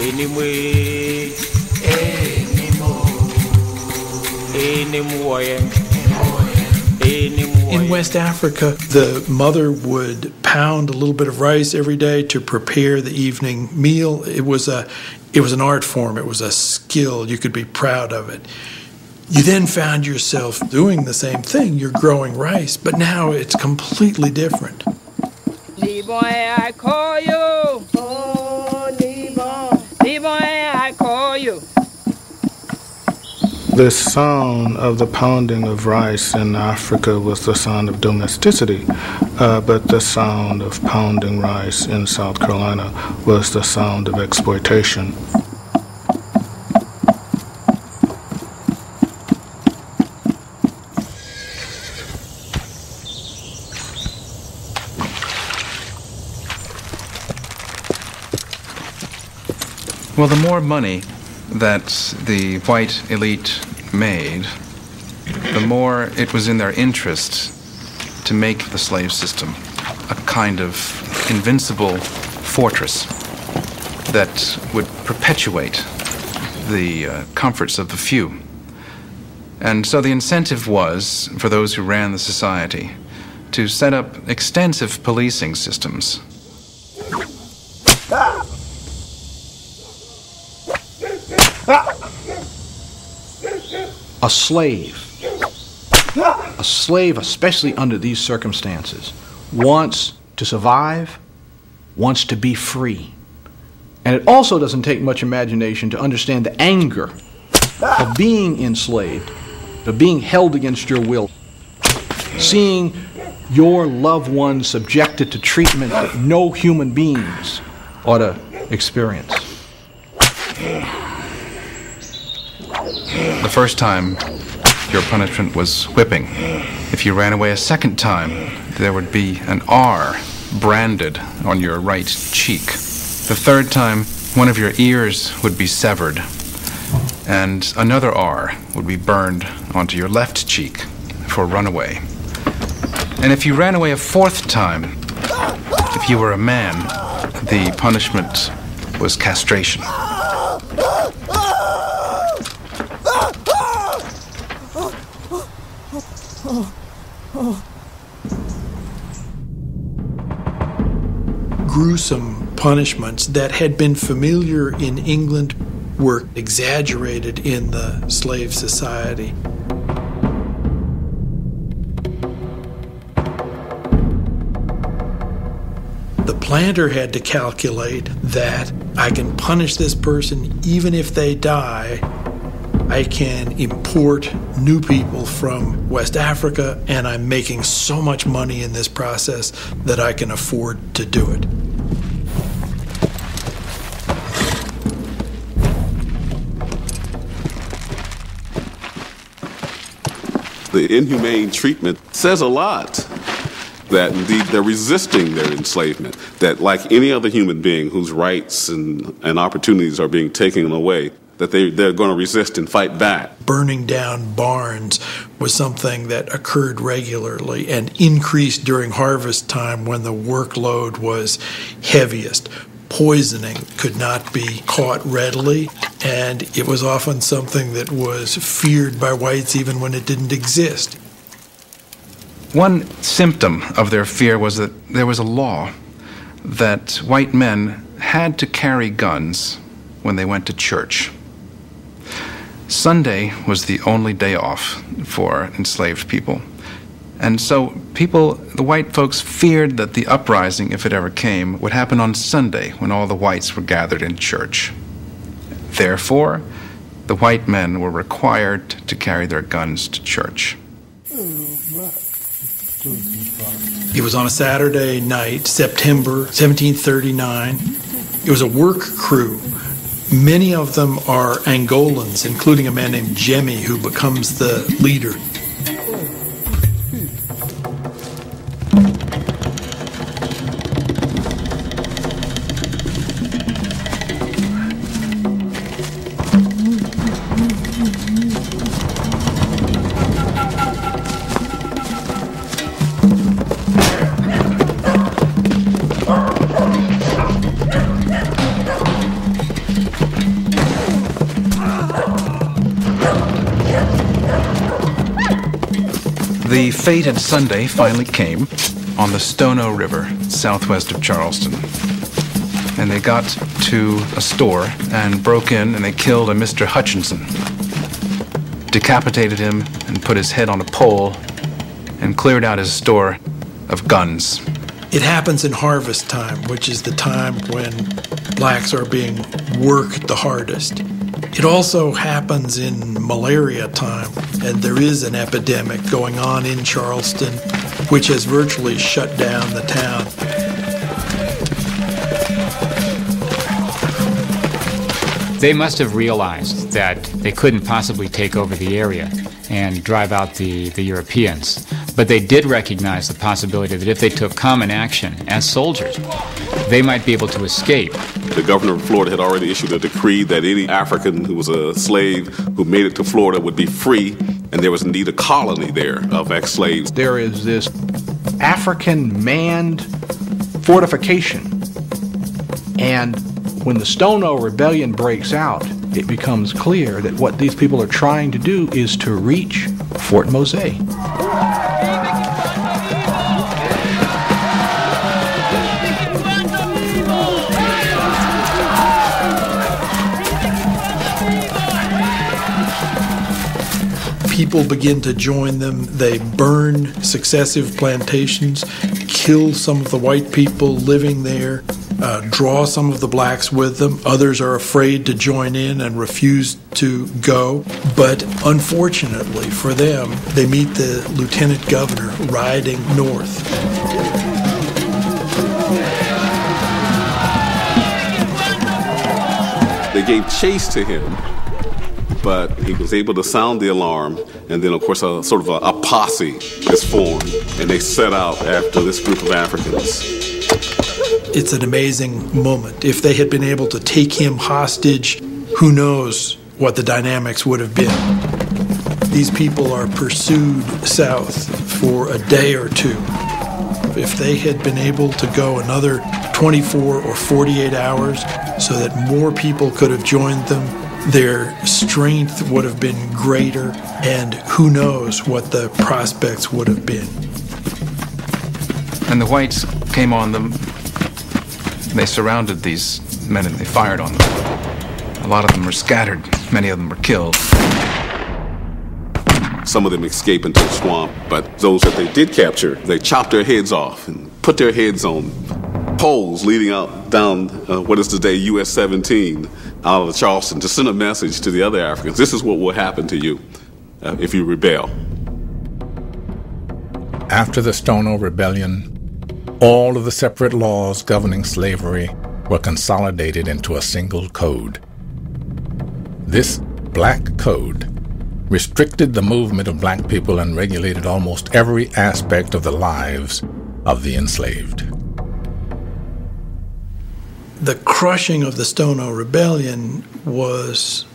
Anyway, in West Africa, the mother would pound a little bit of rice every day to prepare the evening meal. It was an art form. It was a skill. You could be proud of it. You then found yourself doing the same thing. You're growing rice, but now it's completely different. Libon, I call you. Oh, Libon. Libon, I call you. The sound of the pounding of rice in Africa was the sound of domesticity, but the sound of pounding rice in South Carolina was the sound of exploitation. Well, the more money that the white elite made, the more it was in their interest to make the slave system a kind of invincible fortress that would perpetuate the comforts of the few. And so the incentive was, for those who ran the society, to set up extensive policing systems. A slave, especially under these circumstances, wants to survive, wants to be free. And it also doesn't take much imagination to understand the anger of being enslaved, of being held against your will, seeing your loved ones subjected to treatment that no human beings ought to experience. The first time, your punishment was whipping. If you ran away a second time, there would be an R branded on your right cheek. The third time, one of your ears would be severed, and another R would be burned onto your left cheek for runaway. And if you ran away a fourth time, if you were a man, the punishment was castration. Gruesome punishments that had been familiar in England were exaggerated in the slave society. The planter had to calculate that I can punish this person even if they die. I can import new people from West Africa, and I'm making so much money in this process that I can afford to do it. The inhumane treatment says a lot. That indeed they're resisting their enslavement, that like any other human being whose rights and opportunities are being taken away, that they're going to resist and fight back. Burning down barns was something that occurred regularly and increased during harvest time when the workload was heaviest. Poisoning could not be caught readily, and it was often something that was feared by whites even when it didn't exist. One symptom of their fear was that there was a law that white men had to carry guns when they went to church. Sunday was the only day off for enslaved people. And so the white folks feared that the uprising, if it ever came, would happen on Sunday when all the whites were gathered in church. Therefore, the white men were required to carry their guns to church. It was on a Saturday night, September 1739. It was a work crew. Many of them are Angolans, including a man named Jemmy, who becomes the leader. The fated Sunday finally came on the Stono River, southwest of Charleston. And they got to a store and broke in, and they killed a Mr. Hutchinson, decapitated him and put his head on a pole and cleared out his store of guns. It happens in harvest time, which is the time when blacks are being worked the hardest. It also happens in malaria time, and there is an epidemic going on in Charleston, which has virtually shut down the town. They must have realized that they couldn't possibly take over the area and drive out the Europeans. But they did recognize the possibility that if they took common action as soldiers, they might be able to escape. The governor of Florida had already issued a decree that any African who was a slave who made it to Florida would be free, and there was indeed a colony there of ex-slaves. There is this African manned fortification, and when the Stono Rebellion breaks out, it becomes clear that what these people are trying to do is to reach Fort Mose. People begin to join them. They burn successive plantations, kill some of the white people living there, draw some of the blacks with them. Others are afraid to join in and refuse to go. But unfortunately for them, they meet the lieutenant governor riding north. They gave chase to him, but he was able to sound the alarm, and then, of course, a posse is formed, and they set out after this group of Africans. It's an amazing moment. If they had been able to take him hostage, who knows what the dynamics would have been. These people are pursued south for a day or two. If they had been able to go another 24 or 48 hours so that more people could have joined them, their strength would have been greater, and who knows what the prospects would have been. And the whites came on them. They surrounded these men and they fired on them. A lot of them were scattered. Many of them were killed. Some of them escaped into the swamp, but those that they did capture, they chopped their heads off and put their heads on poles leading out down what is today US 17 out of Charleston to send a message to the other Africans. This is what will happen to you if you rebel. After the Stono Rebellion, all of the separate laws governing slavery were consolidated into a single code. This Black Code restricted the movement of black people and regulated almost every aspect of the lives of the enslaved. The crushing of the Stono Rebellion was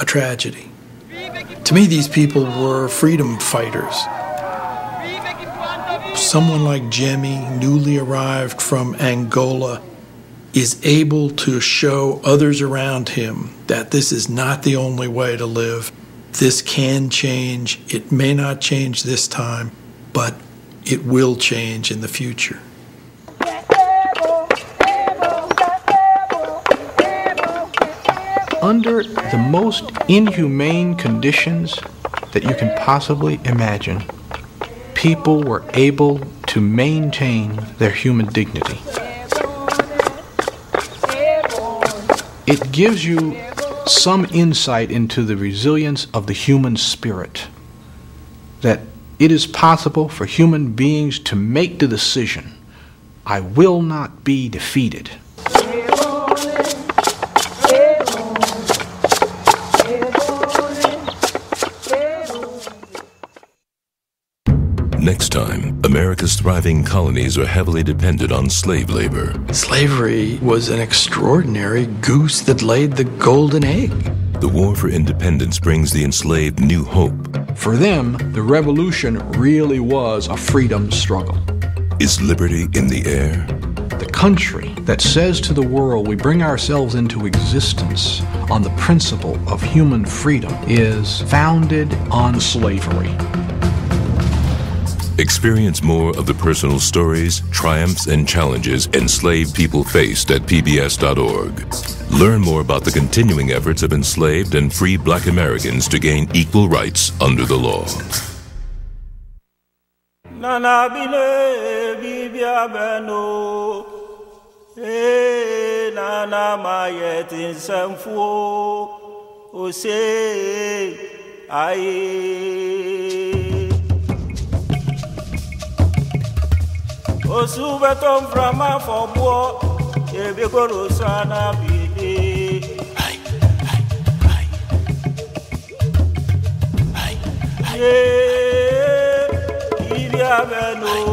a tragedy. To me, these people were freedom fighters. Someone like Jemmy, newly arrived from Angola, is able to show others around him that this is not the only way to live. This can change. It may not change this time, but it will change in the future. Under the most inhumane conditions that you can possibly imagine, people were able to maintain their human dignity. It gives you some insight into the resilience of the human spirit, that it is possible for human beings to make the decision, I will not be defeated. Next time, America's thriving colonies are heavily dependent on slave labor. Slavery was an extraordinary goose that laid the golden egg. The war for independence brings the enslaved new hope. For them, the revolution really was a freedom struggle. Is liberty in the air? The country that says to the world we bring ourselves into existence on the principle of human freedom is founded on slavery. Experience more of the personal stories, triumphs, and challenges enslaved people faced at pbs.org. Learn more about the continuing efforts of enslaved and free Black Americans to gain equal rights under the law. Nana bine bibia beno, nana mayetin semfo, ose aye. Osubetom frama for boy, ebekoro sana bide. Ibia beno.